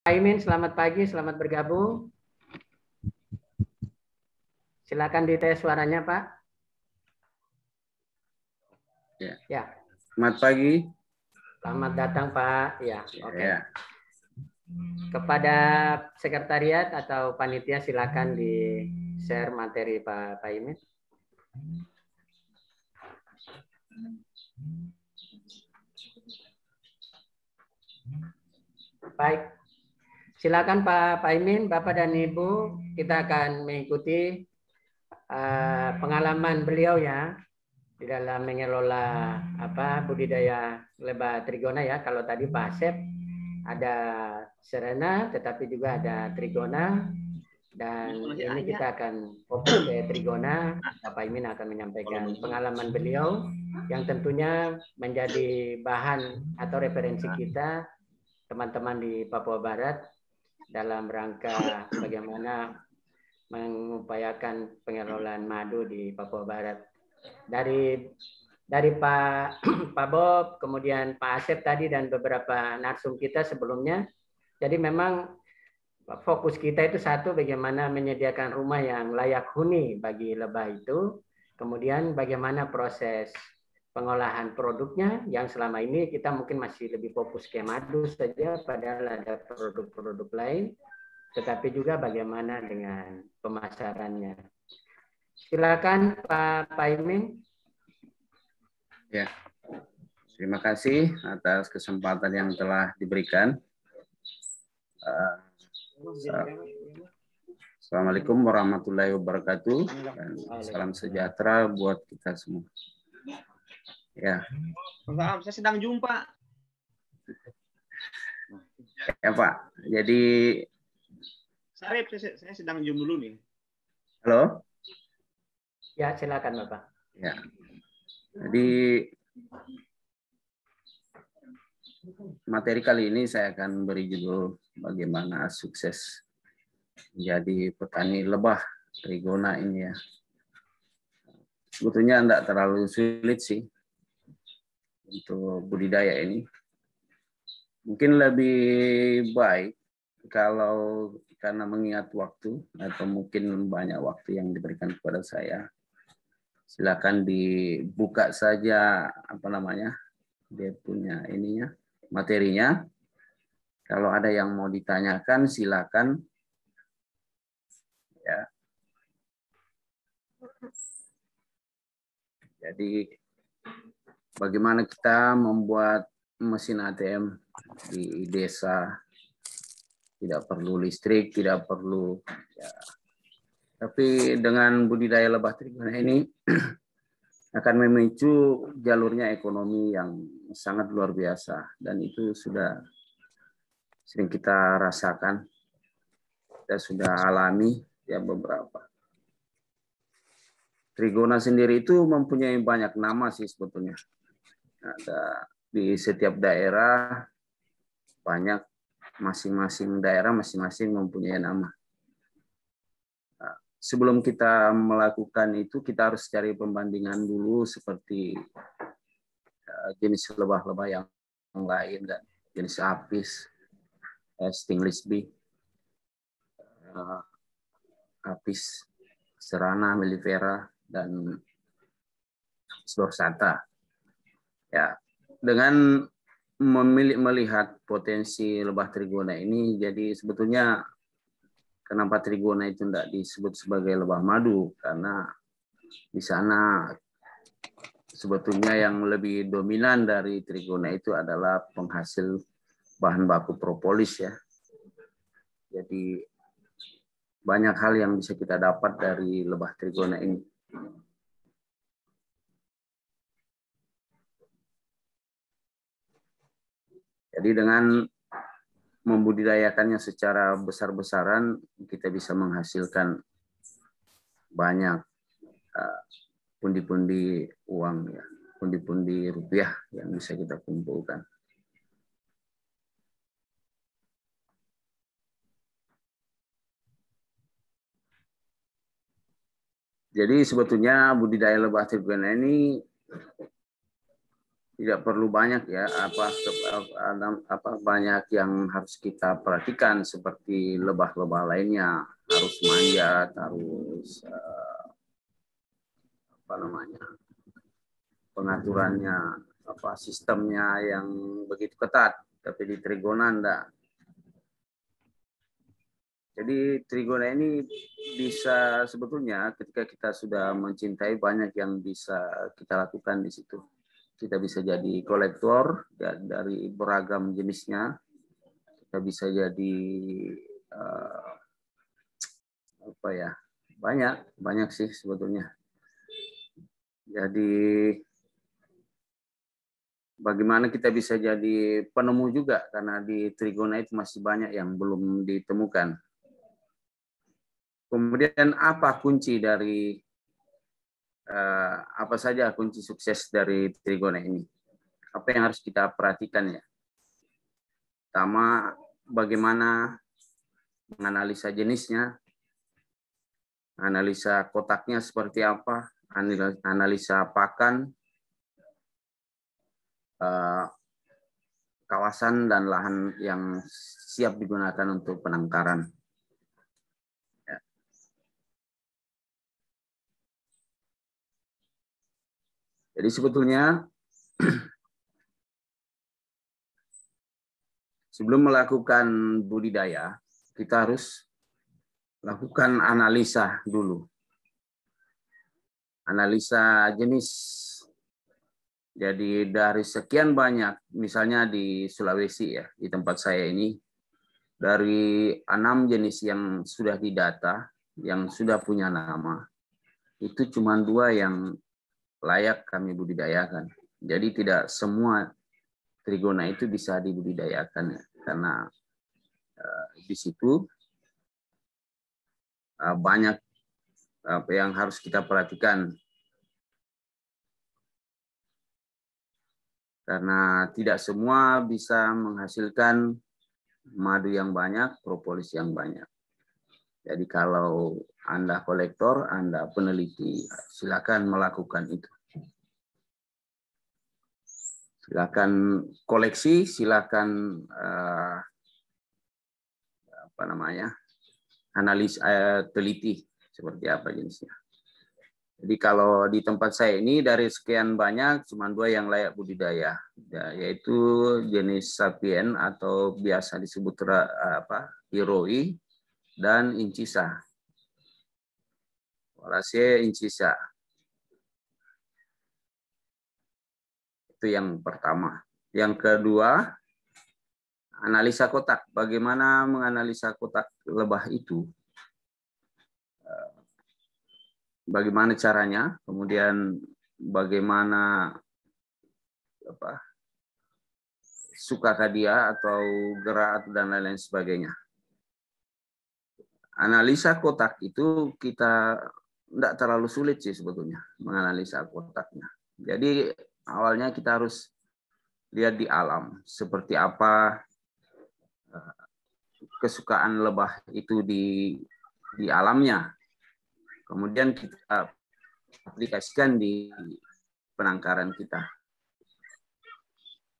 Pak Imin, selamat pagi, selamat bergabung. Silakan dites suaranya, Pak. Ya. Ya. Selamat pagi. Selamat datang, Pak. Ya, oke. Ya. Kepada sekretariat atau panitia silakan di share materi Pak Imin. Baik. Silakan Pak Imin, Bapak dan Ibu, kita akan mengikuti pengalaman beliau ya di dalam mengelola budidaya lebah trigona ya. Kalau tadi Pak Asep ada serena, tetapi juga ada trigona, dan ini kita akan fokus ke trigona. Bapak Imin akan menyampaikan pengalaman beliau yang tentunya menjadi bahan atau referensi kita teman-teman di Papua Barat dalam rangka bagaimana mengupayakan pengelolaan madu di Papua Barat. Dari Pak Bob, kemudian Pak Asep tadi, dan beberapa narsum kita sebelumnya. Jadi memang fokus kita itu satu, bagaimana menyediakan rumah yang layak huni bagi lebah itu. Kemudian bagaimana proses pengolahan produknya, yang selama ini kita mungkin masih lebih fokus ke madu saja, padahal ada produk-produk lain. Tetapi juga bagaimana dengan pemasarannya. Silakan Pak Imin. Ya. Terima kasih atas kesempatan yang telah diberikan. Assalamualaikum warahmatullahi wabarakatuh, dan salam sejahtera buat kita semua. Ya. Saya sedang jumpa. Ya Pak, jadi Sarip, saya sedang zoom dulu nih. halo. Ya, silakan Bapak. Ya. Jadi materi kali ini saya akan beri judul bagaimana sukses menjadi petani lebah trigona ini ya. Sebetulnya tidak terlalu sulit sih untuk budidaya ini. Mungkin lebih baik kalau karena mengingat waktu atau mungkin banyak waktu yang diberikan kepada saya, silakan dibuka saja dia punya ininya, materinya. Kalau ada yang mau ditanyakan silakan ya. Jadi bagaimana kita membuat mesin ATM di desa, tidak perlu listrik, tidak perlu ya. Tapi dengan budidaya lebah trigona ini akan memicu jalurnya ekonomi yang sangat luar biasa, dan itu sudah sering kita rasakan, kita sudah alami ya beberapa. Trigona sendiri itu mempunyai banyak nama sih sebetulnya. Ada di setiap daerah banyak, masing-masing daerah masing-masing mempunyai nama. Sebelum kita melakukan itu, kita harus cari pembandingan dulu seperti jenis lebah-lebah yang lain, dan jenis apis, stingless bee, apis serana, mellifera, dan dorsata. Ya, dengan melihat potensi lebah trigona ini, jadi sebetulnya kenapa trigona itu tidak disebut sebagai lebah madu? Karena di sana sebetulnya yang lebih dominan dari trigona itu adalah penghasil bahan baku propolis ya. Jadi banyak hal yang bisa kita dapat dari lebah trigona ini. Jadi dengan membudidayakannya secara besar-besaran, kita bisa menghasilkan banyak pundi-pundi uang ya, pundi-pundi rupiah yang bisa kita kumpulkan. Jadi sebetulnya budidaya lebah trigona ini tidak perlu banyak ya banyak yang harus kita perhatikan seperti lebah-lebah lainnya, harus manjat, harus pengaturannya sistemnya yang begitu ketat, tapi di Trigona enggak. Jadi Trigona ini bisa sebetulnya ketika kita sudah mencintai, banyak yang bisa kita lakukan di situ. Kita bisa jadi kolektor dari beragam jenisnya. Kita bisa jadi banyak sih sebetulnya. Jadi bagaimana kita bisa jadi penemu juga, karena di Trigona itu masih banyak yang belum ditemukan. Kemudian apa kunci dari apa saja kunci sukses dari Trigona ini? Apa yang harus kita perhatikan ya? Pertama, bagaimana menganalisa jenisnya, analisa kotaknya seperti apa, analisa pakan, kawasan dan lahan yang siap digunakan untuk penangkaran. Jadi sebetulnya sebelum melakukan budidaya, kita harus lakukan analisa dulu. Analisa jenis. Jadi dari sekian banyak, misalnya di Sulawesi ya, di tempat saya ini, dari 6 jenis yang sudah didata, yang sudah punya nama, itu cuma 2 yang layak kami budidayakan. Jadi tidak semua Trigona itu bisa dibudidayakan ya, karena di situ banyak yang harus kita perhatikan. Karena tidak semua bisa menghasilkan madu yang banyak, propolis yang banyak. Jadi kalau Anda kolektor, Anda peneliti, silakan melakukan itu. Silakan koleksi, silakan teliti seperti apa jenisnya. Jadi kalau di tempat saya ini dari sekian banyak cuma 2 yang layak budidaya, yaitu jenis Sapien atau biasa disebut Hiroi dan Incisa. Warasia Incisa. Itu yang pertama. Yang kedua, analisa kotak. Bagaimana menganalisa kotak lebah itu? Bagaimana caranya? Kemudian bagaimana sukakah dia atau gerak dan lain-lain sebagainya. Analisa kotak itu kita tidak terlalu sulit sih sebetulnya menganalisa kotaknya. Jadi awalnya kita harus lihat di alam seperti apa kesukaan lebah itu di alamnya. Kemudian kita aplikasikan di penangkaran kita.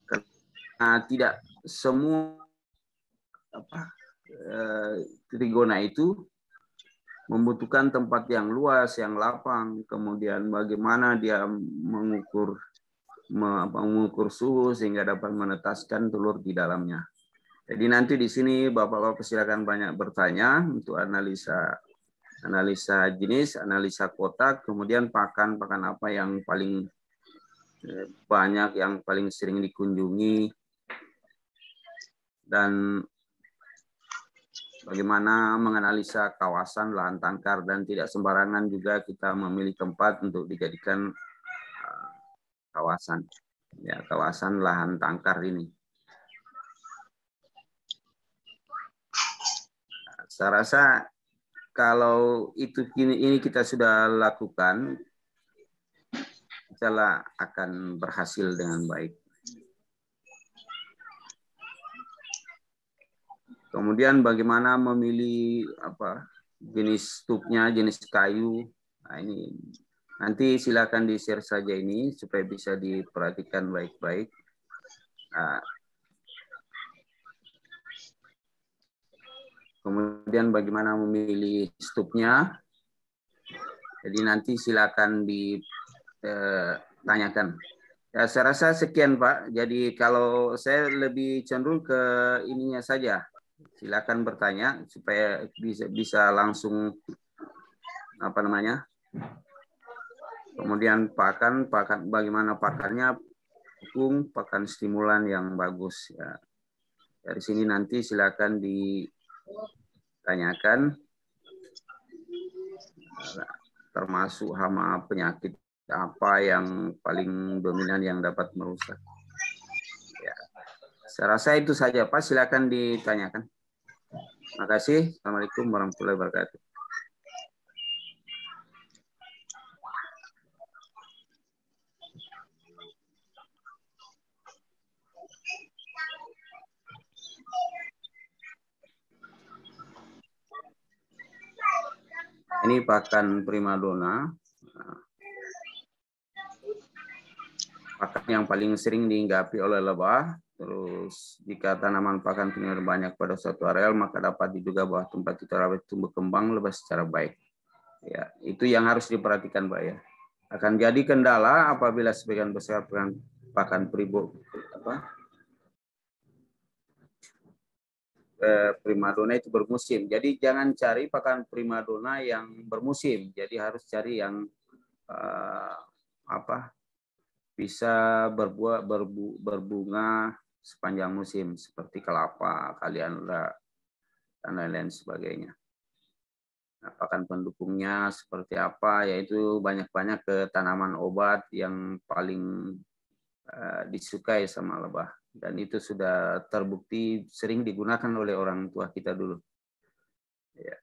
Karena tidak semua Trigona itu membutuhkan tempat yang luas, yang lapang, kemudian bagaimana dia mengukur suhu sehingga dapat menetaskan telur di dalamnya. Jadi nanti di sini Bapak-Bapak silakan banyak bertanya untuk analisa jenis, analisa kotak, kemudian pakan apa yang paling banyak, yang paling sering dikunjungi, dan bagaimana menganalisa kawasan lahan tangkar, dan tidak sembarangan juga kita memilih tempat untuk dijadikan kawasan lahan tangkar ini. Saya rasa kalau ini kita sudah lakukan, insya akan berhasil dengan baik. Kemudian bagaimana memilih jenis stuknya, jenis kayu. Nah, ini Nanti silakan di-share saja ini supaya bisa diperhatikan baik-baik. Nah, kemudian bagaimana memilih stupnya. Jadi nanti silakan ditanyakan. Ya, saya rasa sekian Pak. Jadi kalau saya lebih cenderung ke ininya saja. Silakan bertanya supaya bisa langsung apa namanya. Kemudian pakan bagaimana pakannya, dukung pakan stimulan yang bagus ya. Dari sini nanti silakan ditanyakan termasuk hama penyakit apa yang paling dominan yang dapat merusak. Ya. Saya rasa itu saja Pak, silakan ditanyakan. Terima kasih. Assalamualaikum warahmatullahi wabarakatuh. Ini pakan primadona. Pakan yang paling sering dihinggapi oleh lebah. Terus jika tanaman pakan primadona banyak pada suatu areal, maka dapat diduga bahwa tempat itu rawan tumbuh kembang lebah secara baik. Ya, itu yang harus diperhatikan Pak ya. Akan jadi kendala apabila sebagian besar pakan primadona itu bermusim. Jadi jangan cari pakan primadona yang bermusim. Jadi harus cari yang bisa berbunga sepanjang musim seperti kelapa, kaliandra dan lain-lain sebagainya. Nah, pakan pendukungnya seperti apa? Yaitu banyak-banyak ke tanaman obat yang paling disukai sama lebah. Dan itu sudah terbukti sering digunakan oleh orang tua kita dulu. Ya.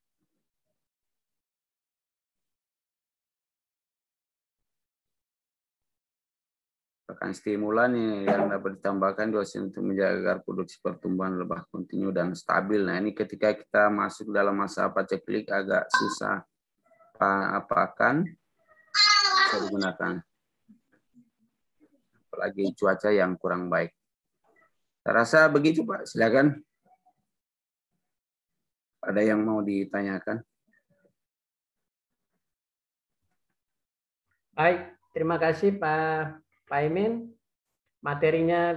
Pakan stimulan yang dapat ditambahkan dosis untuk menjaga agar produksi pertumbuhan lebah kontinu dan stabil. Nah ini ketika kita masuk dalam masa paceklik agak susah pakan bisa digunakan. Apalagi cuaca yang kurang baik. Saya rasa begitu Pak, silakan. Ada yang mau ditanyakan? Baik, terima kasih Pak Imin. Materinya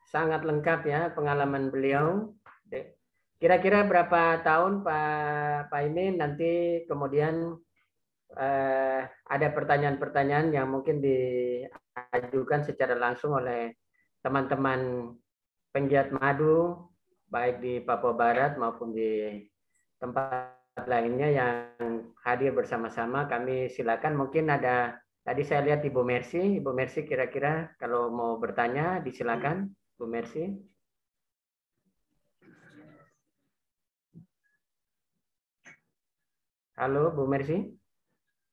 sangat lengkap ya pengalaman beliau. Kira-kira berapa tahun Pak Imin nanti kemudian ada pertanyaan-pertanyaan yang mungkin diajukan secara langsung oleh teman-teman penggiat madu baik di Papua Barat maupun di tempat lainnya yang hadir bersama-sama. Kami silakan, mungkin ada tadi saya lihat Ibu Mercy kira-kira kalau mau bertanya disilakan Bu Mercy. Halo Bu Mercy.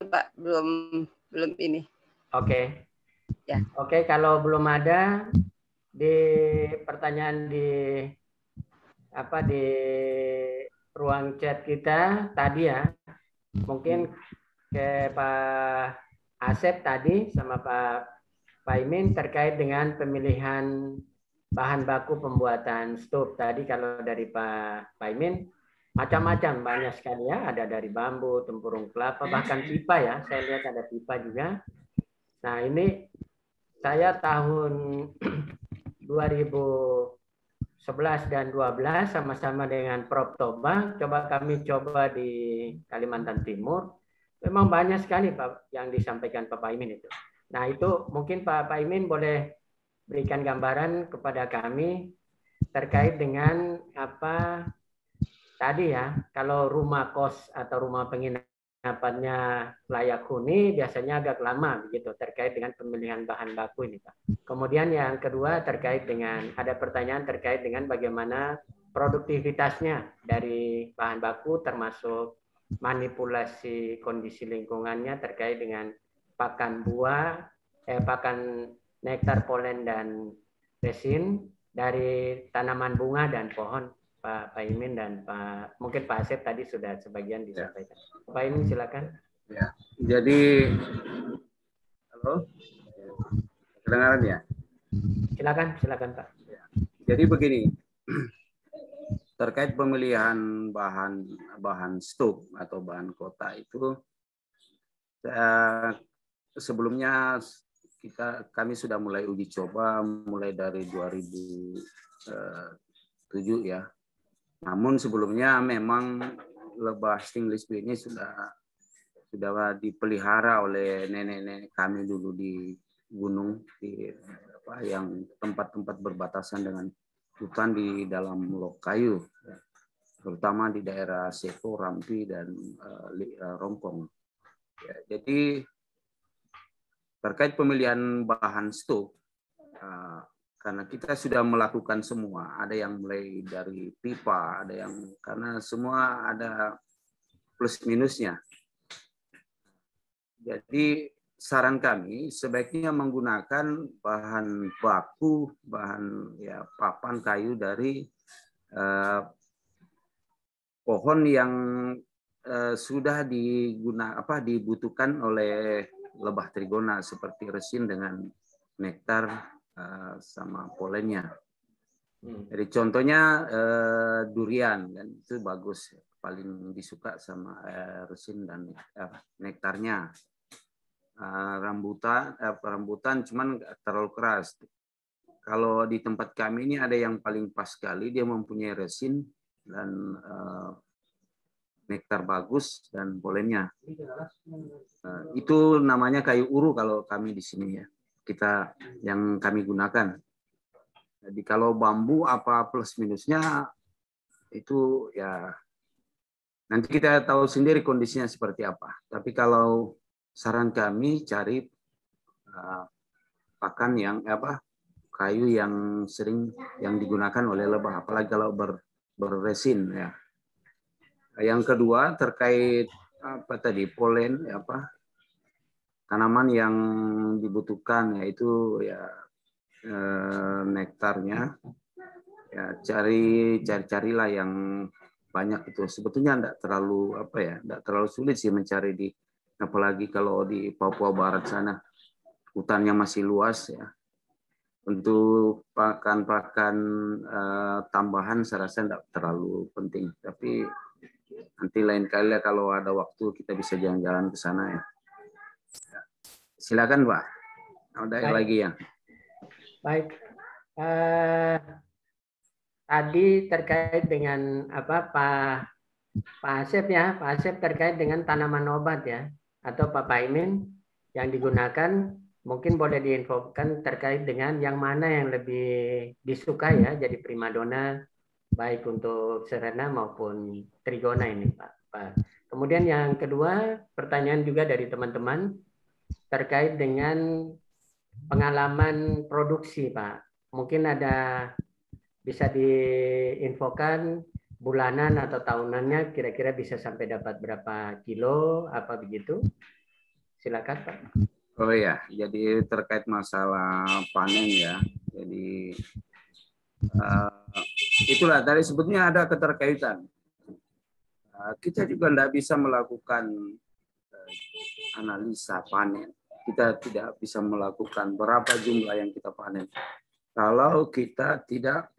Pak, belum ini. Oke. Ya. Oke, kalau belum ada di pertanyaan di ruang chat kita tadi ya, mungkin ke Pak Asep tadi sama Pak Imin terkait dengan pemilihan bahan baku pembuatan stop tadi. Kalau dari Pak Imin macam-macam, banyak sekali ya, ada dari bambu, tempurung kelapa, bahkan pipa ya, saya lihat ada pipa juga. Nah ini saya tahun 2011 dan 12 sama-sama dengan Prof. Toba, kami coba di Kalimantan Timur. Memang banyak sekali Pak yang disampaikan Pak Imin itu. Nah itu mungkin Pak Imin boleh berikan gambaran kepada kami terkait dengan apa tadi ya, kalau rumah kos atau rumah penginapannya layak huni biasanya agak lama begitu terkait dengan pemilihan bahan baku ini Pak. Kemudian yang kedua terkait dengan ada pertanyaan terkait dengan bagaimana produktivitasnya dari bahan baku termasuk manipulasi kondisi lingkungannya terkait dengan pakan buah, pakan nektar, polen dan resin dari tanaman bunga dan pohon. Pak Imin dan mungkin Pak Asep tadi sudah sebagian disampaikan. Pak Imin silakan. Ya. Jadi, halo, kedengaran ya? Silakan Pak. Jadi begini, terkait pemilihan bahan stok atau bahan kota itu, sebelumnya kami sudah mulai uji coba mulai dari 2007 ya. Namun sebelumnya memang lebah stainless steel ini sudah dipelihara oleh nenek-nenek kami dulu di gunung, di yang tempat-tempat berbatasan dengan hutan di dalam Lokayu, terutama di daerah Seko, Rampi, dan Rongkong. Ya, jadi terkait pemilihan bahan stok, karena kita sudah melakukan semua, ada yang mulai dari pipa, ada yang karena semua ada plus minusnya. Jadi saran kami sebaiknya menggunakan bahan baku, bahan ya papan kayu dari pohon yang sudah dibutuhkan oleh lebah trigona seperti resin dengan nektar sama polennya. Jadi contohnya durian, dan itu bagus, paling disuka sama resin dan nektarnya. Rambutan cuman terlalu keras. Kalau di tempat kami ini ada yang paling pas sekali, dia mempunyai resin dan nektar bagus dan polennya. Itu namanya kayu uru kalau kami di sini ya. Kita yang kami gunakan. Jadi kalau bambu apa plus minusnya itu ya nanti kita tahu sendiri kondisinya seperti apa. Tapi kalau saran kami cari pakan yang kayu yang sering yang digunakan oleh lebah, apalagi kalau berresin ya. Yang kedua terkait polen tanaman yang dibutuhkan yaitu ya nektarnya, ya carilah yang banyak itu. Sebetulnya tidak terlalu tidak terlalu sulit sih mencari apalagi kalau di Papua Barat sana hutannya masih luas ya. Untuk pakan-pakan tambahan saya rasa tidak terlalu penting, tapi nanti lain kali kalau ada waktu kita bisa jalan-jalan ke sana ya. Silakan Pak. Ada lagi ya? Baik. Tadi terkait dengan Pak Asep ya, Pak Asep terkait dengan tanaman obat ya, atau Pak Paimin yang digunakan, mungkin boleh diinfokan terkait dengan yang mana yang lebih disuka ya, jadi primadona baik untuk Serena maupun Trigona ini Pak. Kemudian yang kedua, pertanyaan juga dari teman-teman terkait dengan pengalaman produksi Pak. Mungkin bisa diinfokan bulanan atau tahunannya kira-kira bisa sampai dapat berapa kilo apa begitu? Silakan Pak. Oh ya, jadi terkait masalah panen ya. Jadi itulah tadi sebetulnya ada keterkaitan. Kita juga tidak bisa melakukan analisa panen. Kita tidak bisa melakukan berapa jumlah yang kita panen kalau kita tidak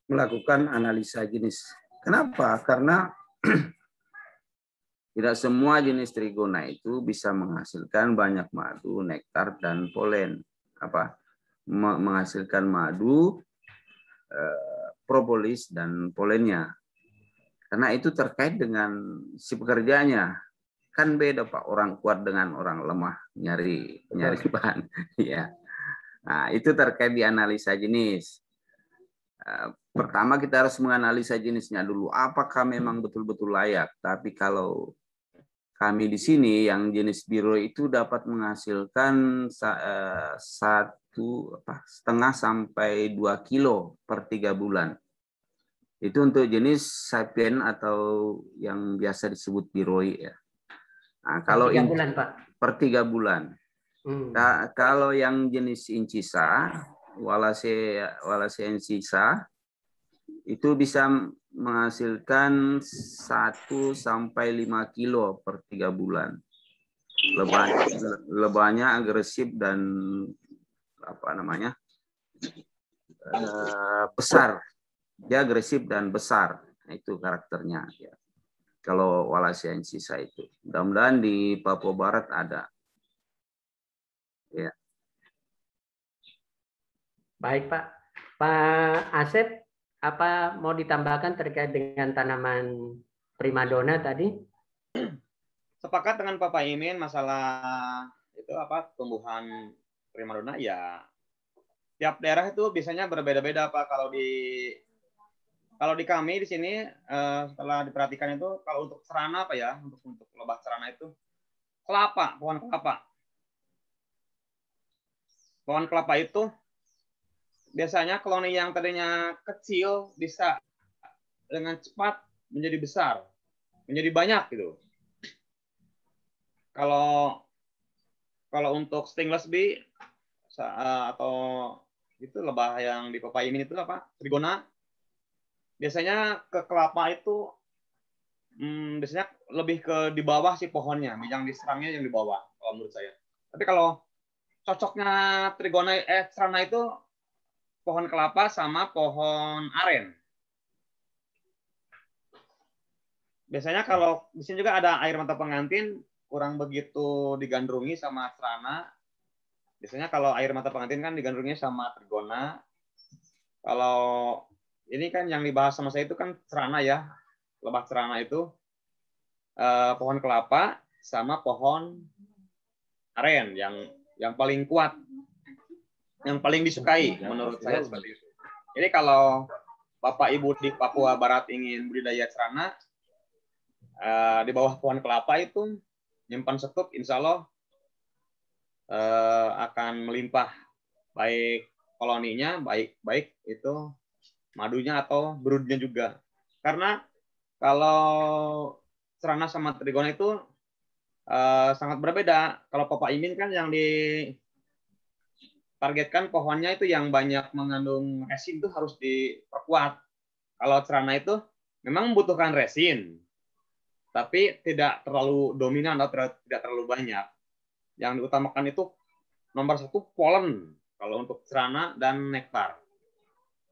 melakukan analisa jenis. Kenapa? Karena tidak semua jenis trigona itu bisa menghasilkan banyak madu, nektar, dan polen. Menghasilkan madu, propolis, dan polennya. Karena itu terkait dengan si pekerjanya. Kan beda Pak, orang kuat dengan orang lemah nyari bahan. Ya. Nah, itu terkait di analisa jenis. Pertama kita harus menganalisa jenisnya dulu. Apakah memang betul-betul layak? Tapi kalau kami di sini yang jenis biro itu dapat menghasilkan 1,5 sampai 2 kilo per 3 bulan. Itu untuk jenis sapien atau yang biasa disebut biroi ya. Nah, kalau per 3 bulan Pak. Per 3 bulan. Kalau yang jenis incisa, walase incisa, itu bisa menghasilkan 1 sampai 5 kilo per 3 bulan. Lebahnya agresif dan besar. Dia agresif dan besar. Nah, itu karakternya. Ya. Kalau Wallaceiensis itu. Mudah-mudahan di Papua Barat ada. Ya. Baik Pak. Pak Asep, apa mau ditambahkan terkait dengan tanaman primadona tadi? Sepakat dengan Pak Imin masalah itu tumbuhan primadona ya. Tiap daerah itu biasanya berbeda-beda Pak. Kalau di kami di sini setelah diperhatikan itu kalau untuk serana untuk lebah serana itu pohon kelapa. Pohon kelapa itu biasanya koloni yang tadinya kecil bisa dengan cepat menjadi besar, menjadi banyak gitu. Kalau untuk stainless bee atau itu lebah yang di Papua Imin itu trigona, biasanya ke kelapa itu biasanya lebih ke di bawah si pohonnya, yang diserangnya yang di bawah kalau menurut saya. Tapi kalau cocoknya serana itu pohon kelapa sama pohon aren. Biasanya kalau di sini juga ada air mata pengantin, kurang begitu digandrungi sama serana. Biasanya kalau air mata pengantin kan digandrungi sama trigona. Kalau ini kan yang dibahas sama saya itu kan serana ya, lebah serana itu pohon kelapa sama pohon aren yang paling kuat, yang paling disukai menurut saya seperti itu. Jadi kalau Bapak Ibu di Papua Barat ingin budidaya serana di bawah pohon kelapa itu nyimpan stok, insya Allah akan melimpah, baik koloninya, baik itu madunya atau broodnya juga. Karena kalau serana sama trigona itu sangat berbeda. Kalau Papua Imin kan yang ditargetkan pohonnya itu yang banyak mengandung resin itu harus diperkuat. Kalau serana itu memang membutuhkan resin, tapi tidak terlalu dominan atau tidak terlalu banyak. Yang diutamakan itu nomor 1 polen kalau untuk serana dan nektar.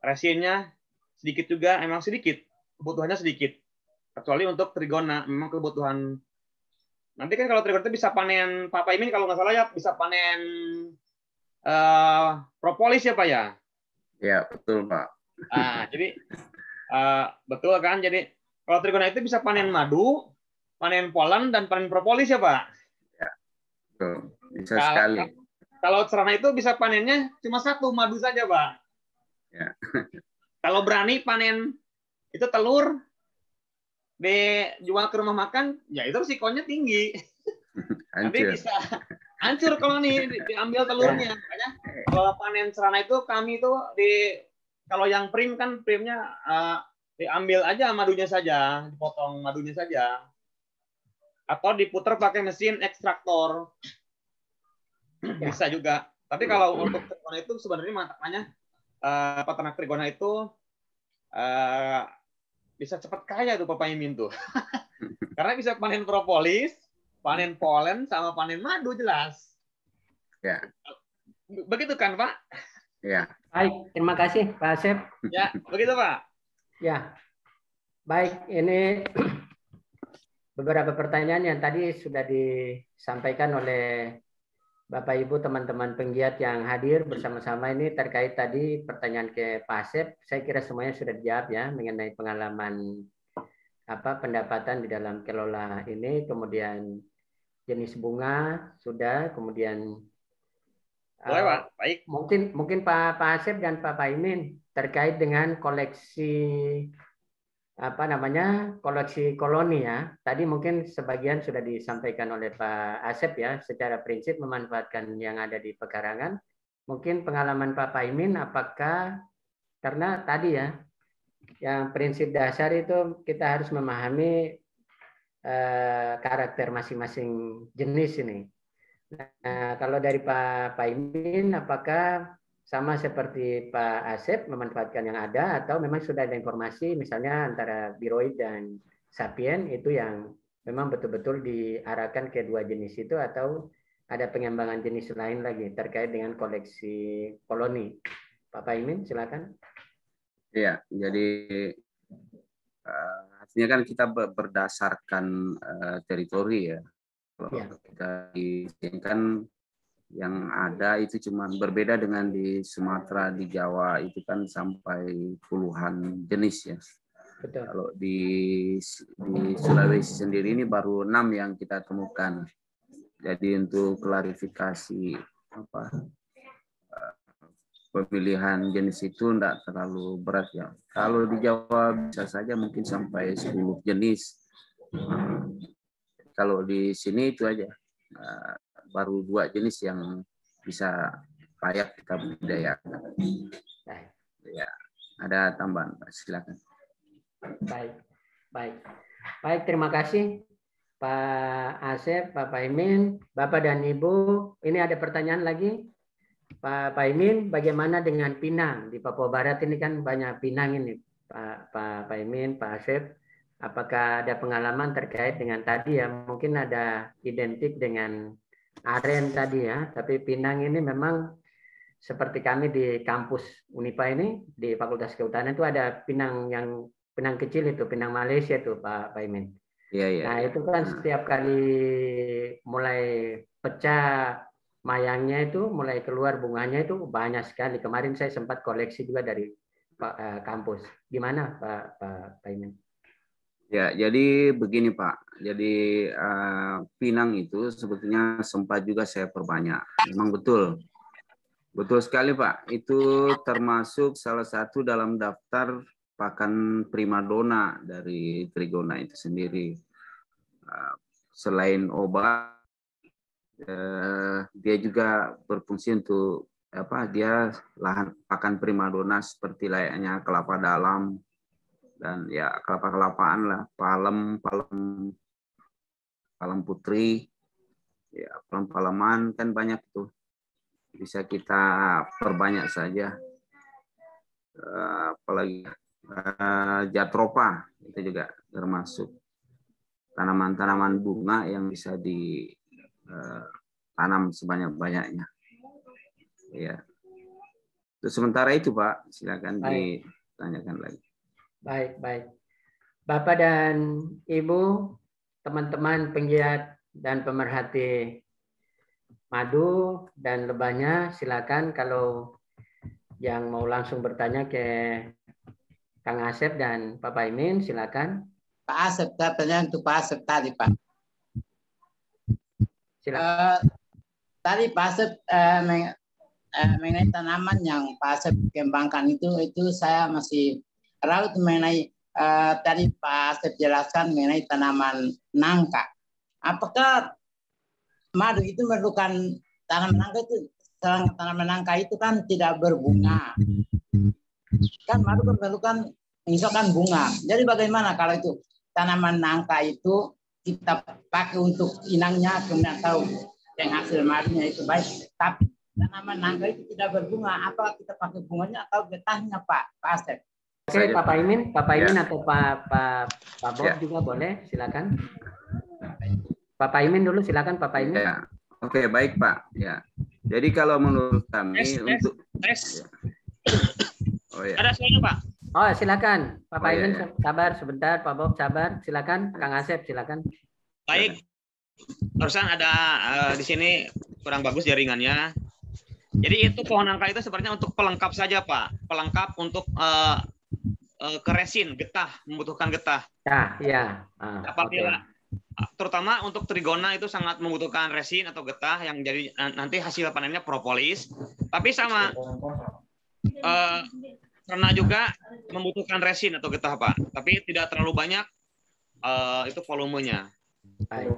Resinnya sedikit juga, emang sedikit, kebutuhannya sedikit. Kecuali untuk trigona, memang kebutuhan. Nanti kan kalau trigona itu bisa panen, Pak Imin kalau nggak salah ya bisa panen propolis ya Pak ya? Ya, betul Pak. Jadi betul kan? Jadi kalau trigona itu bisa panen madu, panen polen, dan panen propolis ya Pak? Ya, betul. Bisa sekali. Kalau serana itu bisa panennya cuma 1, madu saja Pak. Ya. Kalau berani panen itu telur, dijual ke rumah makan, ya itu risikonya tinggi. Nanti bisa hancur kalau diambil telurnya. Makanya kalau panen serana itu kami itu kalau yang prim kan primnya diambil aja madunya saja, dipotong madunya saja. Atau diputar pakai mesin ekstraktor. Bisa juga. Tapi kalau untuk trigona itu sebenarnya makanya peternak trigona itu bisa cepat kaya tuh Bapak Imin tuh. Karena bisa panen propolis, panen polen, sama panen madu jelas. Ya. Begitu kan Pak? Ya. Baik, terima kasih Pak Asep. Ya, begitu Pak. Ya, baik. Ini beberapa pertanyaan yang tadi sudah disampaikan oleh Bapak Ibu teman-teman penggiat yang hadir bersama-sama ini terkait tadi pertanyaan ke Pak Asep. Saya kira semuanya sudah dijawab ya mengenai pengalaman pendapatan di dalam kelola ini, kemudian jenis bunga sudah, kemudian boleh Pak, baik. Mungkin Pak Asep dan Pak Imin terkait dengan koleksi koleksi koloni ya. Tadi mungkin sebagian sudah disampaikan oleh Pak Asep ya, secara prinsip memanfaatkan yang ada di pekarangan. Mungkin pengalaman Pak Imin apakah, karena tadi ya, yang prinsip dasar itu kita harus memahami karakter masing-masing jenis ini. Nah, kalau dari Pak Imin, apakah sama seperti Pak Asep memanfaatkan yang ada, atau memang sudah ada informasi misalnya antara Biroid dan Sapien itu yang memang betul-betul diarahkan ke dua jenis itu, atau ada pengembangan jenis lain lagi terkait dengan koleksi koloni. Pak Paimin, silakan. Ya, jadi artinya kan kita berdasarkan teritori ya. Kalau kita diizinkan yang ada itu cuma berbeda dengan di Sumatera, di Jawa itu kan sampai puluhan jenis ya. Betul. Kalau di Sulawesi sendiri ini baru 6 yang kita temukan. Jadi untuk klarifikasi pemilihan jenis itu tidak terlalu berat ya. Kalau di Jawa bisa saja mungkin sampai 10 jenis. Kalau di sini itu aja. Baru 2 jenis yang bisa layak kita budidayakan. Ya, ada tambahan, silakan. Baik, terima kasih Pak Asep, Pak Paimin, Bapak dan Ibu. Ini ada pertanyaan lagi, Pak Paimin. Bagaimana dengan pinang di Papua Barat ini kan banyak pinang ini, Pak Paimin, Pak Asep. Apakah ada pengalaman terkait dengan tadi ya? Mungkin ada identik dengan aren tadi ya, tapi pinang ini memang seperti kami di kampus Unipa ini di Fakultas Kehutanan itu ada pinang yang pinang kecil itu, pinang Malaysia itu Pak Paimin. Nah itu kan setiap kali mulai pecah mayangnya itu, mulai keluar bunganya itu banyak sekali. Kemarin saya sempat koleksi juga dari kampus. Gimana Pak Paimin? Ya, jadi begini Pak. Jadi pinang itu sebetulnya sempat juga saya perbanyak. Memang betul. Betul sekali Pak. Itu termasuk salah satu dalam daftar pakan primadona dari Trigona itu sendiri. Selain obat, dia juga berfungsi untuk dia lahan pakan primadona seperti layaknya kelapa dalam. Dan ya kelapa-kelapaan lah, palem putri, ya palem-paleman kan banyak tuh, bisa kita perbanyak saja. Apalagi jatropa itu juga termasuk tanaman-tanaman bunga yang bisa ditanam sebanyak-banyaknya. Ya, itu sementara itu Pak, silakan ditanyakan lagi. Baik. Bapak dan Ibu, teman-teman penggiat dan pemerhati madu dan lebahnya, silakan kalau yang mau langsung bertanya ke Kang Asep dan Pak Paimin, silakan. Pak Asep, pertanyaan untuk Pak Asep tadi Pak. Silakan. Tadi Pak Asep mengenai tanaman yang Pak Asep kembangkan itu saya masih raut mengenai tadi Pak Asep jelaskan mengenai tanaman nangka. Apakah madu itu memerlukan tanaman nangka itu kan tidak berbunga. Kan madu memerlukan misalkan bunga. Jadi bagaimana kalau itu tanaman nangka itu kita pakai untuk inangnya kemudian tahu penghasil madunya itu baik. Tapi tanaman nangka itu tidak berbunga. Apa kita pakai bunganya atau getahnya Pak Asep? Oke, Pak Paimin ya. Atau Pak Bob ya. Juga boleh, silakan. Pak Paimin dulu, silakan Pak Paimin. Ya. Oke, baik Pak. Ya. Jadi kalau menurut kami untuk tes. Oh ya. Ada suara Pak. Oh, silakan Pak Paimin, ya. Sabar sebentar, Pak Bob sabar, silakan. Kang Asep, silakan. Baik. Barusan ada di sini kurang bagus jaringannya. Jadi itu pohon nangka itu sebenarnya untuk pelengkap saja Pak, pelengkap untuk ke resin, getah, membutuhkan getah. Ya. Apabila terutama untuk trigona itu sangat membutuhkan resin atau getah yang jadi nanti hasil panennya propolis. Tapi sama karena juga membutuhkan resin atau getah Pak, tapi tidak terlalu banyak itu volumenya. Baik.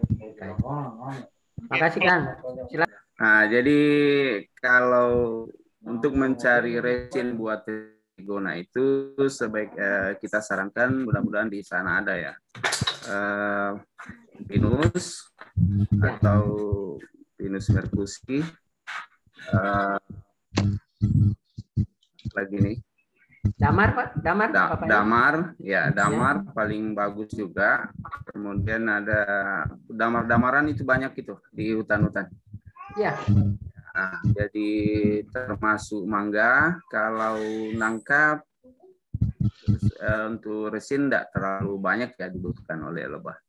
Makasih Kang. Silakan. Nah, jadi kalau untuk mencari resin buat trigona itu sebaik kita sarankan mudah-mudahan di sana ada ya Pinus atau Pinus mercusi lagi nih. Damar, Pak? Damar, Pak Paimin? Damar, ya damar paling bagus juga. Kemudian ada damar-damaran itu banyak itu di hutan-hutan. Iya. Nah, jadi termasuk mangga. Kalau nangka untuk resin tidak terlalu banyak ya dibutuhkan oleh lebah.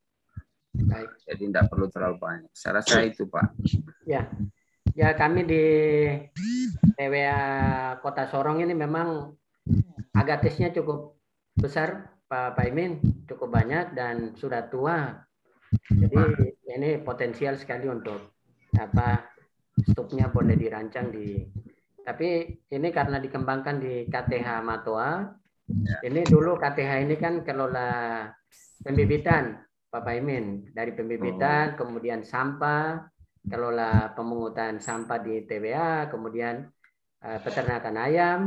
Baik. Jadi tidak perlu terlalu banyak. Saya rasa itu, Pak. Ya. Ya, kami di TWA Kota Sorong ini memang agatisnya cukup besar, Pak Paimin, cukup banyak dan sudah tua. Jadi ini potensial sekali untuk stupnya boleh dirancang di. Tapi ini karena dikembangkan di KTH Matoa. Ini dulu KTH ini kan kelola pembibitan, Pak Paimin, dari pembibitan, kemudian sampah, kelola pemungutan sampah di TWA, kemudian peternakan ayam.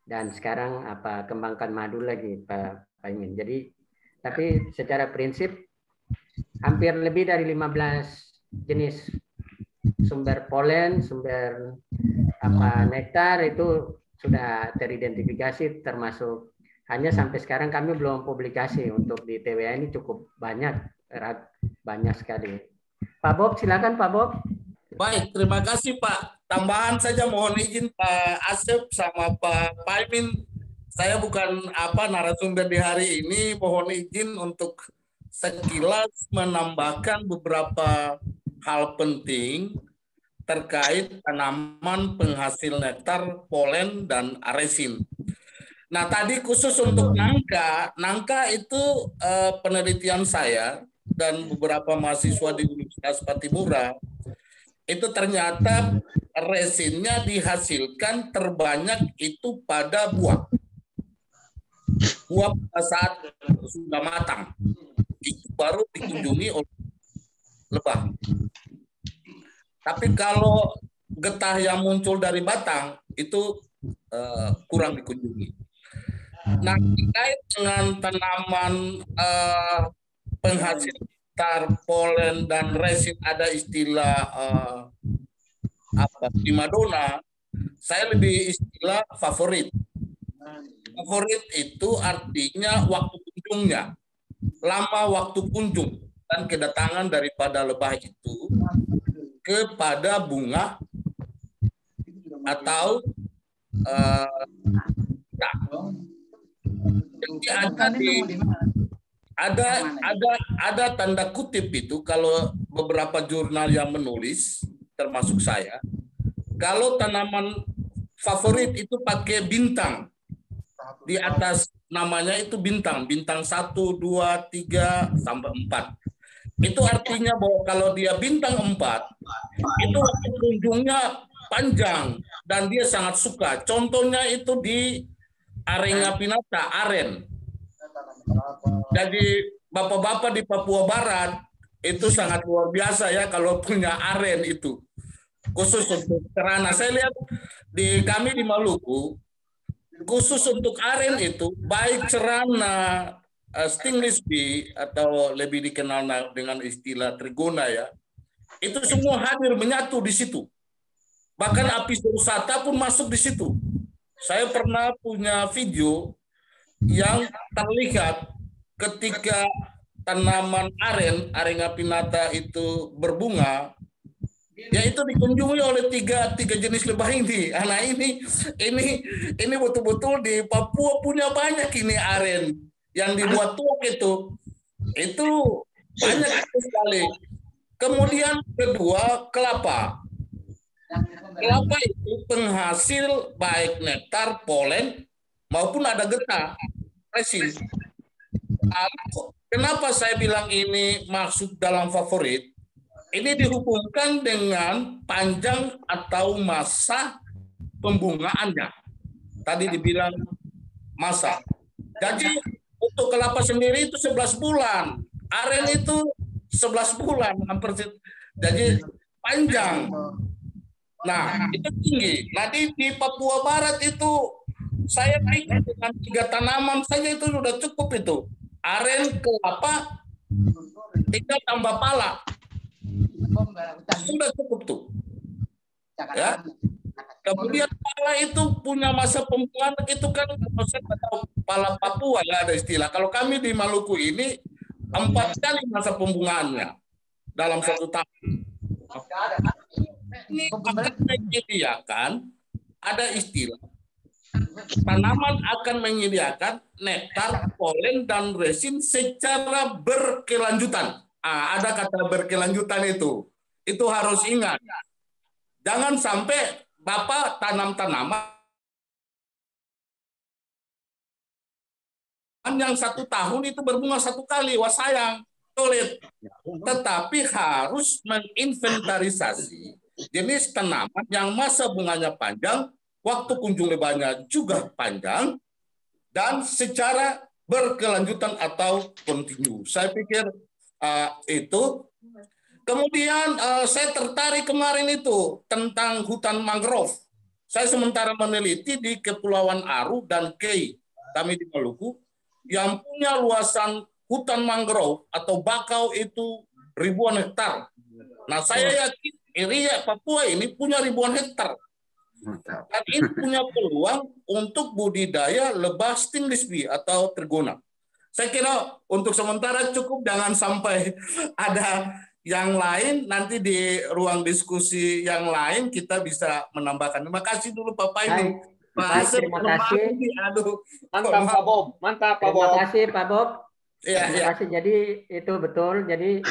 Dan sekarang kembangkan madu lagi, Pak Paimin. Jadi, tapi secara prinsip hampir lebih dari 15 jenis sumber polen, sumber nektar itu sudah teridentifikasi, termasuk hanya sampai sekarang kami belum publikasi. Untuk di TWA ini cukup banyak sekali. Pak Bob, silakan Pak Bob. Baik, terima kasih Pak. Tambahan saja mohon izin Pak Asep sama Pak Paimin. Saya bukan narasumber di hari ini, mohon izin untuk sekilas menambahkan beberapa hal penting terkait tanaman penghasil nektar, polen, dan resin. Nah, tadi khusus untuk nangka itu penelitian saya dan beberapa mahasiswa di Universitas Patimura, itu ternyata resinnya dihasilkan terbanyak itu pada buah. Buah pada saat sudah matang, itu baru dikunjungi oleh lebah. Tapi kalau getah yang muncul dari batang, itu kurang dikunjungi. Nah, terkait dengan tanaman penghasil nektar, polen, dan resin, ada istilah primadona. Saya lebih istilah favorit. Favorit itu artinya waktu kunjungnya, lama waktu kunjung dan kedatangan daripada lebah itu kepada bunga atau jadi ada tanda kutip itu kalau beberapa jurnal yang menulis termasuk saya, kalau tanaman favorit itu pakai bintang di atas namanya, itu bintang 1, 2, 3 sampai 4. Itu artinya bahwa kalau dia bintang 4 itu waktu kunjungnya panjang dan dia sangat suka. Contohnya itu di Arenga pinata, aren. Jadi bapak-bapak di Papua Barat itu sangat luar biasa ya kalau punya aren itu. Khusus untuk serana. Saya lihat di kami di Maluku, khusus untuk aren itu, baik cerana, stingless bee atau lebih dikenal dengan istilah trigona ya, itu semua hadir menyatu di situ. Bahkan apis dorsata pun masuk di situ. Saya pernah punya video yang terlihat ketika tanaman aren, Arenga pinata itu berbunga, yaitu dikunjungi oleh tiga jenis lebah ini. Nah ini betul-betul di Papua punya banyak ini aren yang dibuat tuak itu banyak sekali. Kemudian kedua, kelapa. Kelapa itu penghasil baik nektar, polen maupun ada getah, resin. Kenapa saya bilang ini masuk dalam favorit? Ini dihubungkan dengan panjang atau masa pembungaannya. Tadi dibilang masa. Jadi untuk kelapa sendiri itu 11 bulan. Aren itu 11 bulan. Jadi panjang. Nah, itu tinggi. Nah, di Papua Barat itu saya pikir dengan 3 tanaman saja itu sudah cukup itu. Aren, kelapa, 3 tambah pala. Sudah cukup tuh. Ya. Kemudian pala itu punya masa pembungaan itu kan atau pala Papua ya ada istilah. Kalau kami di Maluku ini 4 kali masa pembungaannya dalam 1 tahun. Ini akan menyediakan ada istilah tanaman akan menyediakan nektar, polen dan resin secara berkelanjutan. Ada kata berkelanjutan itu harus ingat. Jangan sampai Bapak tanam tanaman yang 1 tahun itu berbunga 1 kali, wah sayang, sulit. Tetapi harus menginventarisasi jenis tanaman yang masa bunganya panjang, waktu kunjung lebahnya juga panjang, dan secara berkelanjutan atau kontinu. Saya pikir itu. Kemudian saya tertarik kemarin itu tentang hutan mangrove. Saya sementara meneliti di Kepulauan Aru dan Kei, kami di Maluku, yang punya luasan hutan mangrove atau bakau itu ribuan hektar. Nah, saya yakin area Papua ini punya ribuan hektar. Dan ini punya peluang untuk budidaya lebah stingless bee atau trigona. Saya kira untuk sementara cukup, jangan sampai ada yang lain, nanti di ruang diskusi yang lain kita bisa menambahkan. Terima kasih dulu Pak Paimin. Terima kasih. Aduh, mantap Pak Bob. Mantap Pak Bob. Terima kasih Pak Bob. Terima Ya. kasih. Jadi itu betul. Jadi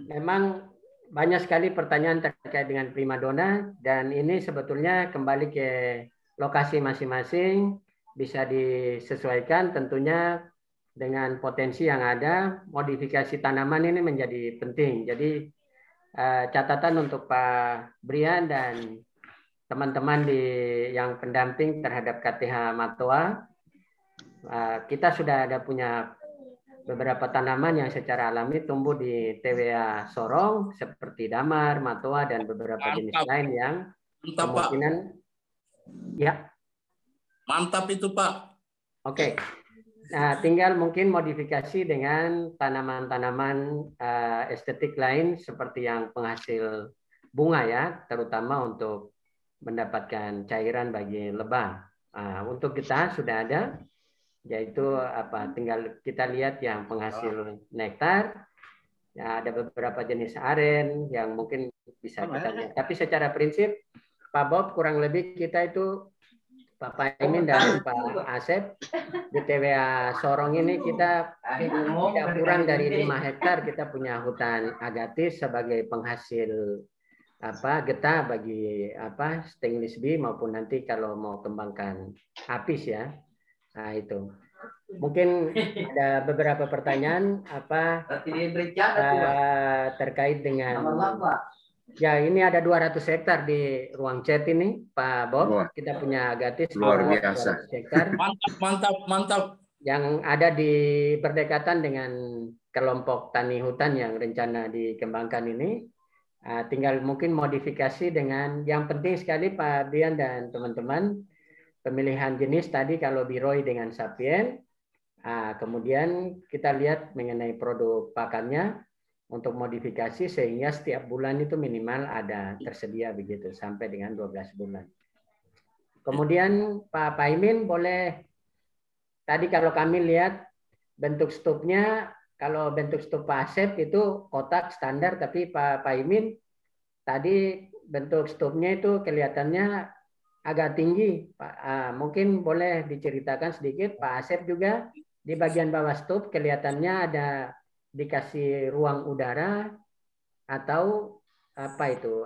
memang banyak sekali pertanyaan terkait dengan primadona, dan ini sebetulnya kembali ke lokasi masing-masing, bisa disesuaikan tentunya dengan potensi yang ada. Modifikasi tanaman ini menjadi penting. Jadi catatan untuk Pak Brian dan teman-teman yang pendamping terhadap KTH Matoa, kita sudah ada punya beberapa tanaman yang secara alami tumbuh di TWA Sorong seperti damar, matoa, dan beberapa jenis lain yang kemungkinan ya. Mantap itu Pak. Oke. Nah, tinggal mungkin modifikasi dengan tanaman-tanaman estetik lain seperti yang penghasil bunga ya, terutama untuk mendapatkan cairan bagi lebah. Untuk kita sudah ada, yaitu tinggal kita lihat yang penghasil nektar. Ya, ada beberapa jenis aren yang mungkin bisa kita lihat. Tapi secara prinsip, Pak Bob, kurang lebih kita itu Pak Paimin dan Pak Asep di TWA Sorong ini kita tidak kurang dari 5 hektar kita punya hutan agatis sebagai penghasil getah bagi stingless bee maupun nanti kalau mau kembangkan apis ya. Nah itu mungkin ada beberapa pertanyaan terkait dengan ya ini ada 200 hektar di ruang chat ini Pak Bob. Kita punya agatis luar biasa. 200 hektar. Mantap. Yang ada di berdekatan dengan kelompok tani hutan yang rencana dikembangkan ini. Tinggal mungkin modifikasi dengan yang penting sekali Pak Brian dan teman-teman, pemilihan jenis tadi kalau Biroi dengan Sapien. Kemudian kita lihat mengenai produk pakannya untuk modifikasi sehingga setiap bulan itu minimal ada tersedia begitu sampai dengan 12 bulan. Kemudian Pak Paimin boleh, tadi kalau kami lihat bentuk stupnya, kalau bentuk stup Pak Asep itu kotak standar, tapi Pak Paimin tadi bentuk stupnya itu kelihatannya agak tinggi. Mungkin boleh diceritakan sedikit Pak Asep juga di bagian bawah stup kelihatannya ada dikasih ruang udara atau apa itu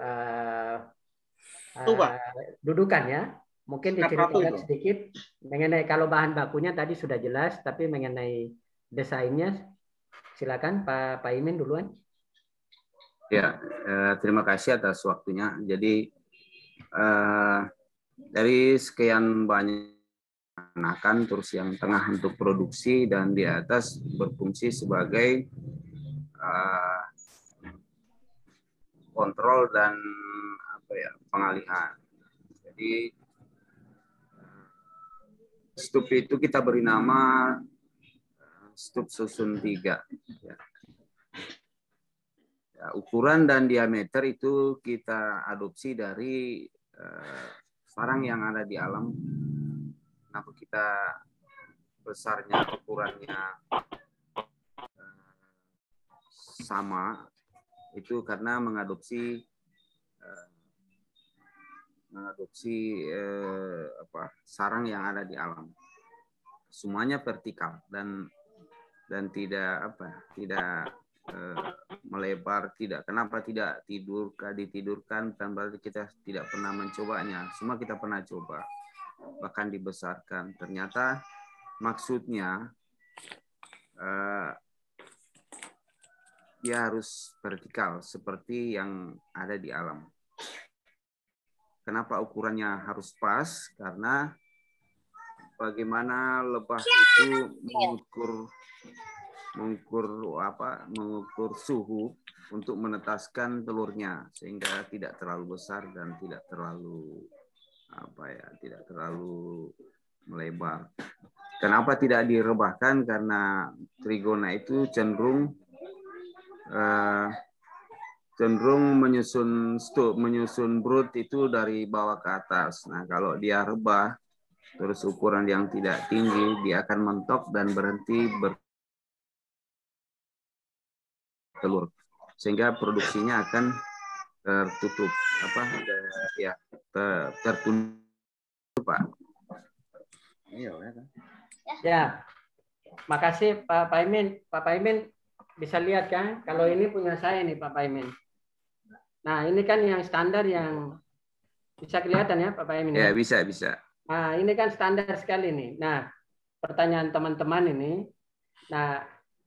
dudukannya. Mungkin diceritakan sedikit mengenai kalau bahan bakunya tadi sudah jelas, tapi mengenai desainnya silakan Pak Paimin duluan. Ya, terima kasih atas waktunya. Jadi dari sekian banyak anakan terus yang tengah untuk produksi dan di atas berfungsi sebagai kontrol dan pengalihan. Jadi stup itu kita beri nama stup susun 3. Ya, ukuran dan diameter itu kita adopsi dari sarang yang ada di alam, kenapa kita besarnya, ukurannya sama, itu karena mengadopsi sarang yang ada di alam. Semuanya vertikal dan tidak melebar, tidak. Kenapa tidak ditidurkan? Bukan berarti kita tidak pernah mencobanya. Semua kita pernah coba, bahkan dibesarkan. Ternyata maksudnya dia harus vertikal seperti yang ada di alam. Kenapa ukurannya harus pas? Karena bagaimana lebah itu mengukur suhu untuk menetaskan telurnya sehingga tidak terlalu besar dan tidak terlalu melebar. Kenapa tidak direbahkan? Karena trigona itu cenderung menyusun brood itu dari bawah ke atas. Nah, kalau dia rebah terus ukuran yang tidak tinggi, dia akan mentok dan berhenti bertelur, sehingga produksinya akan tertutup, tertutup, Pak. Ya, makasih Pak Paimin. Pak Paimin bisa lihat kan, kalau ini punya saya nih Pak Paimin. Nah, ini kan yang standar yang bisa kelihatan ya Pak Paimin. Ya, bisa. Nah, ini kan standar sekali nih. Nah, pertanyaan teman-teman ini, nah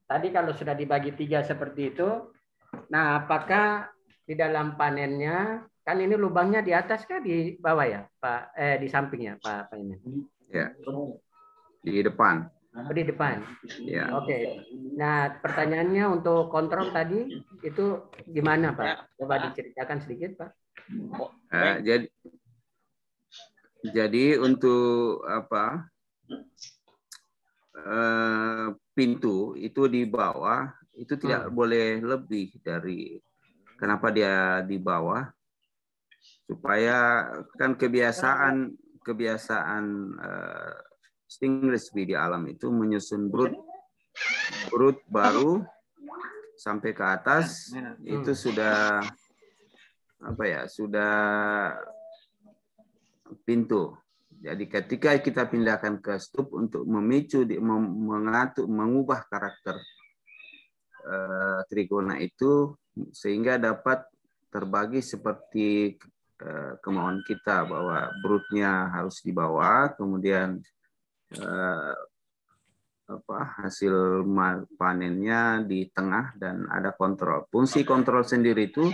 tadi kalau sudah dibagi 3 seperti itu, nah apakah di dalam panennya, kan ini lubangnya di atas kah di bawah ya Pak? Di sampingnya Pak Paimin? Ya, di depan. Oh, di depan. Ya. Oke. Nah, pertanyaannya untuk kontrol tadi itu gimana, Pak? Coba diceritakan sedikit, Pak. Jadi untuk pintu itu di bawah itu tidak boleh lebih dari. Kenapa dia di bawah? Supaya kan kebiasaan Stingless bee di alam itu menyusun brood baru sampai ke atas itu sudah sudah pintu. Jadi ketika kita pindahkan ke stup untuk memicu, mengubah karakter trigona itu sehingga dapat terbagi seperti kemauan kita, bahwa broodnya harus di bawah, kemudian hasil panennya di tengah, dan ada kontrol. Fungsi kontrol sendiri itu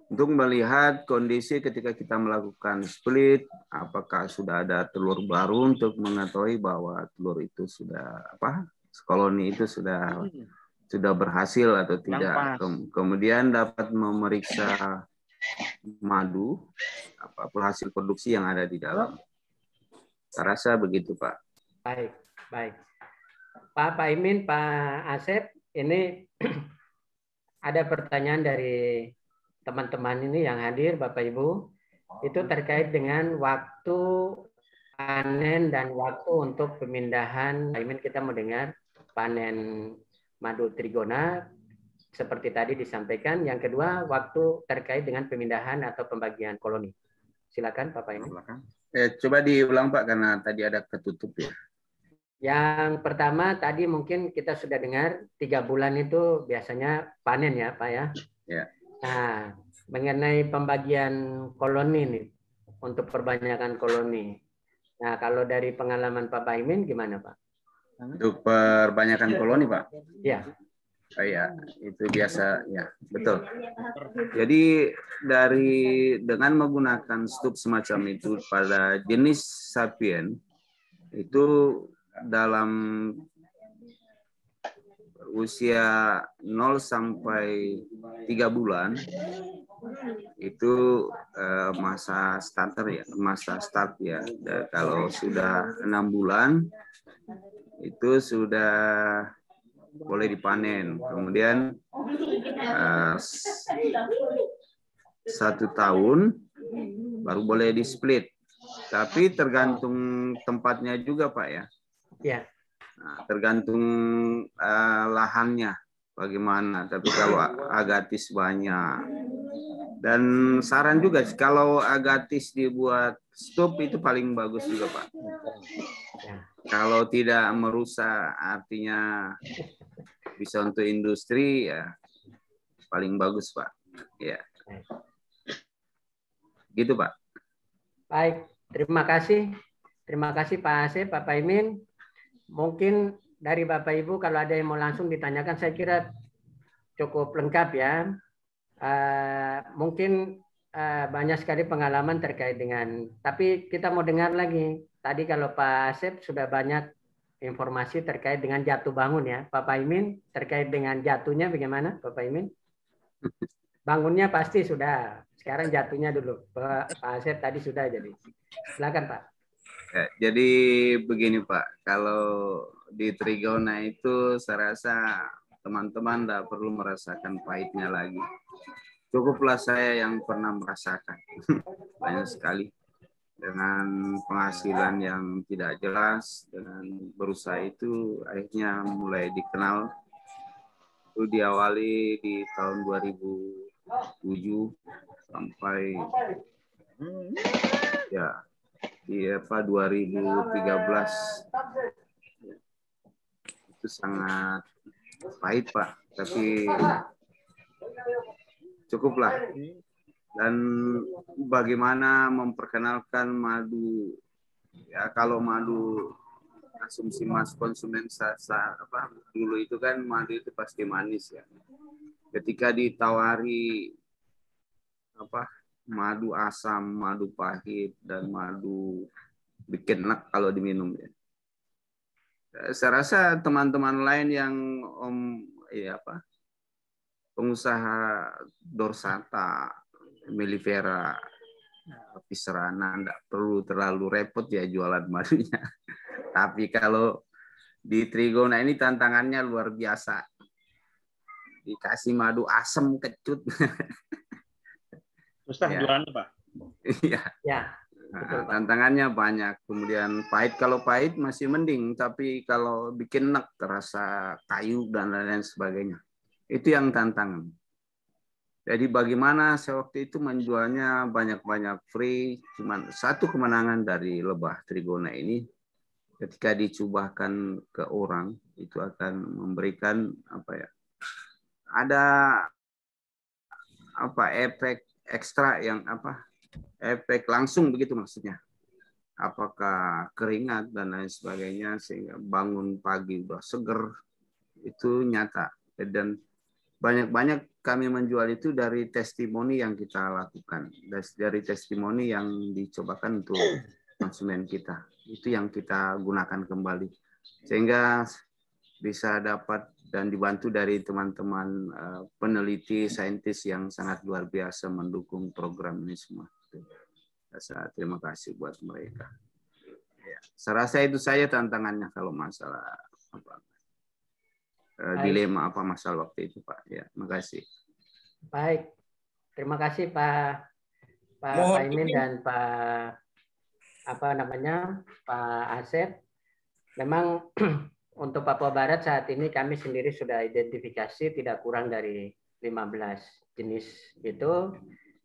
untuk melihat kondisi ketika kita melakukan split, apakah sudah ada telur baru untuk mengetahui bahwa telur itu sudah koloni itu sudah berhasil atau tidak. Kemudian dapat memeriksa madu, hasil produksi yang ada di dalam. Saya rasa begitu, Pak. Baik. Pak Paimin, Pak Asep, ini ada pertanyaan dari teman-teman ini yang hadir, Bapak Ibu, itu terkait dengan waktu panen dan waktu untuk pemindahan. Pak Paimin, kita mau dengar panen madu trigona seperti tadi disampaikan. Yang kedua, waktu terkait dengan pemindahan atau pembagian koloni. Silakan, Pak Paimin. Coba diulang, Pak, karena tadi ada ketutup ya. Yang pertama tadi mungkin kita sudah dengar 3 bulan itu biasanya panen ya Pak ya. Ya. Nah, mengenai pembagian koloni nih untuk perbanyakan koloni. Nah, kalau dari pengalaman Pak Paimin gimana Pak? Untuk perbanyakan koloni Pak? Ya. Oh ya, itu biasa ya, betul. Jadi dengan menggunakan stup semacam itu pada jenis sapien itu dalam usia 0 sampai 3 bulan itu masa start ya. Kalau sudah 6 bulan itu sudah boleh dipanen. Kemudian 1 tahun baru boleh di split. Tapi tergantung tempatnya juga, Pak ya. Ya. Nah, tergantung lahannya bagaimana. Tapi kalau agatis banyak. Dan saran juga kalau agatis dibuat stop itu paling bagus juga, Pak. Ya. Kalau tidak merusak, artinya bisa untuk industri, ya paling bagus, Pak. Ya. Gitu, Pak. Baik, terima kasih. Terima kasih Pak Asep, Pak Paimin. Mungkin dari Bapak Ibu kalau ada yang mau langsung ditanyakan, saya kira cukup lengkap ya. Mungkin banyak sekali pengalaman terkait dengan, tapi kita mau dengar lagi. Tadi kalau Pak Asep sudah banyak informasi terkait dengan jatuh bangun ya. Pak Paimin terkait dengan jatuhnya bagaimana Pak Paimin? Bangunnya pasti sudah. Sekarang jatuhnya dulu. Pak Asep tadi sudah jadi. Silakan Pak. Ya, jadi begini Pak, kalau di Trigona itu saya rasa teman-teman tidak perlu merasakan pahitnya lagi. Cukuplah saya yang pernah merasakan. Banyak sekali. Dengan penghasilan yang tidak jelas, dengan berusaha itu akhirnya mulai dikenal. Itu diawali di tahun 2007 sampai ya di 2013. Itu sangat pahit Pak, tapi cukuplah. Dan bagaimana memperkenalkan madu, ya kalau madu asumsi mas konsumen dulu itu kan madu itu pasti manis ya. Ketika ditawari madu asam, madu pahit, dan madu bikin enak kalau diminum ya. Saya rasa teman-teman lain yang pengusaha Dorsata, Melifera, Piserana, enggak perlu terlalu repot ya jualan madunya. Tapi kalau di Trigona ini tantangannya luar biasa. Dikasih madu asam kecut. Susah ya. Jualannya Pak. Iya. Ya. Nah, tantangannya banyak. Kemudian pahit, kalau pahit masih mending, tapi kalau bikin enak terasa kayu dan lain-lain sebagainya. Itu yang tantangan. Jadi bagaimana saya waktu itu menjualnya banyak-banyak free, cuman satu kemenangan dari lebah Trigona ini ketika dicubahkan ke orang itu akan memberikan ada efek ekstra yang efek langsung begitu maksudnya. Apakah keringat dan lain sebagainya sehingga bangun pagi udah seger, itu nyata. Dan banyak-banyak kami menjual itu dari testimoni yang kita lakukan, dari testimoni yang dicobakan untuk konsumen kita. Itu yang kita gunakan kembali sehingga bisa dapat dan dibantu dari teman-teman peneliti, saintis yang sangat luar biasa mendukung program ini semua. Terima kasih buat mereka. Ya, saya rasa itu saja tantangannya kalau masalah dilema masalah waktu itu Pak. Ya, makasih. Baik, terima kasih Pak Paimin dan Pak Pak Asep. Memang untuk Papua Barat saat ini kami sendiri sudah identifikasi tidak kurang dari 15 jenis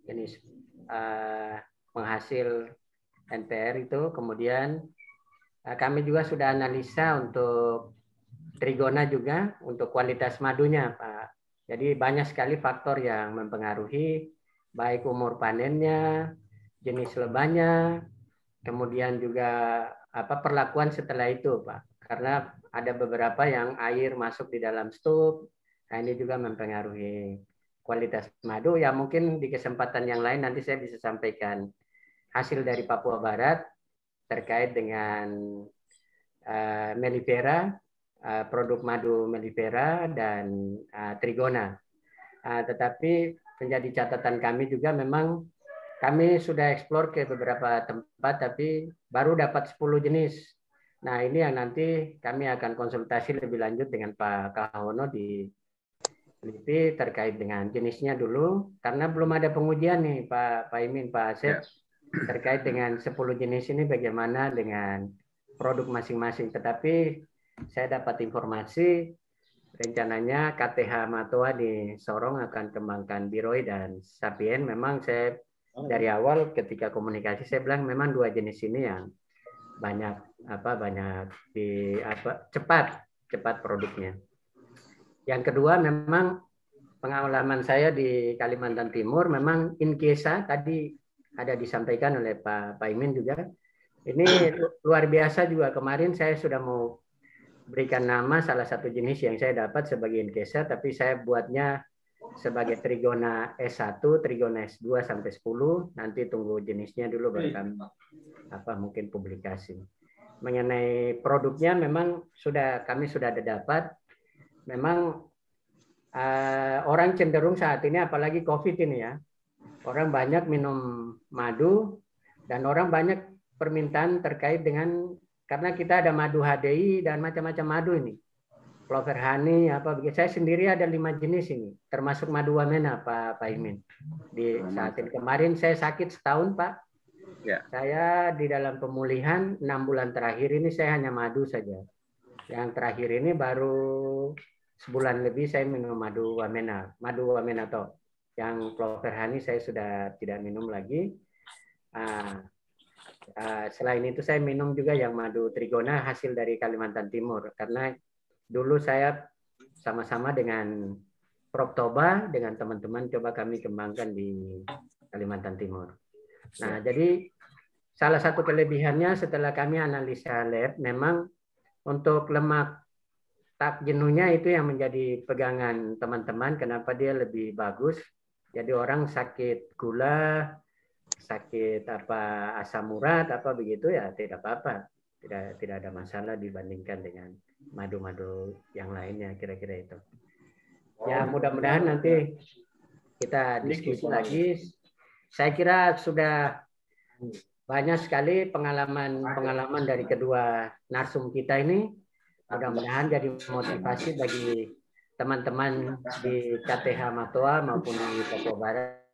jenis penghasil NPR itu. Kemudian kami juga sudah analisa untuk Trigona juga untuk kualitas madunya, Pak. Jadi banyak sekali faktor yang mempengaruhi, baik umur panennya, jenis lebahnya, kemudian juga perlakuan setelah itu, Pak. Karena ada beberapa yang air masuk di dalam stup, nah ini juga mempengaruhi kualitas madu. Ya mungkin di kesempatan yang lain nanti saya bisa sampaikan hasil dari Papua Barat terkait dengan Melifera, produk madu Melifera dan Trigona. Tetapi menjadi catatan kami juga memang kami sudah eksplor ke beberapa tempat tapi baru dapat 10 jenis. Nah ini yang nanti kami akan konsultasi lebih lanjut dengan Pak Kahono di LIPI terkait dengan jenisnya dulu karena belum ada pengujian nih Pak Paimin, Pak Asep. terkait dengan 10 jenis ini bagaimana dengan produk masing-masing. Tetapi saya dapat informasi rencananya KTH Matoa di Sorong akan kembangkan Biroi dan Sapien. Memang saya dari awal ketika komunikasi saya bilang memang 2 jenis ini yang banyak cepat produknya. Yang kedua memang pengalaman saya di Kalimantan Timur memang Inkesa tadi ada disampaikan oleh Pak Imin juga. Ini luar biasa juga, kemarin saya sudah mau berikan nama salah satu jenis yang saya dapat sebagai Inkesa, tapi saya buatnya sebagai Trigona S1, Trigona S2 sampai 10. Nanti tunggu jenisnya dulu baru kami mungkin publikasi. Mengenai produknya memang kami sudah ada dapat. Memang orang cenderung saat ini apalagi COVID ini ya. Orang banyak minum madu dan orang banyak permintaan terkait dengan karena kita ada madu HDI dan macam-macam madu ini. Clover honey saya sendiri ada 5 jenis ini, termasuk madu wamena Pak Imin. Di saat ini kemarin saya sakit setahun Pak. Ya. Saya di dalam pemulihan 6 bulan terakhir ini saya hanya madu saja. Yang terakhir ini baru sebulan lebih saya minum madu wamena toh. Yang clover honey saya sudah tidak minum lagi. Selain itu saya minum juga yang madu Trigona hasil dari Kalimantan Timur karena dulu saya sama-sama dengan Prof. Toba dengan teman-teman coba kami kembangkan di Kalimantan Timur. Nah, jadi salah satu kelebihannya setelah kami analisa lab memang untuk lemak tak jenuhnya itu yang menjadi pegangan teman-teman kenapa dia lebih bagus. Jadi orang sakit gula, sakit asam urat begitu ya tidak apa-apa. Tidak ada masalah dibandingkan dengan madu-madu yang lainnya, kira-kira itu. Ya mudah-mudahan nanti kita diskusi lagi. Saya kira sudah banyak sekali pengalaman dari kedua narsum kita ini. Mudah-mudahan jadi motivasi bagi teman-teman di KTH Matoa maupun di Papua Barat.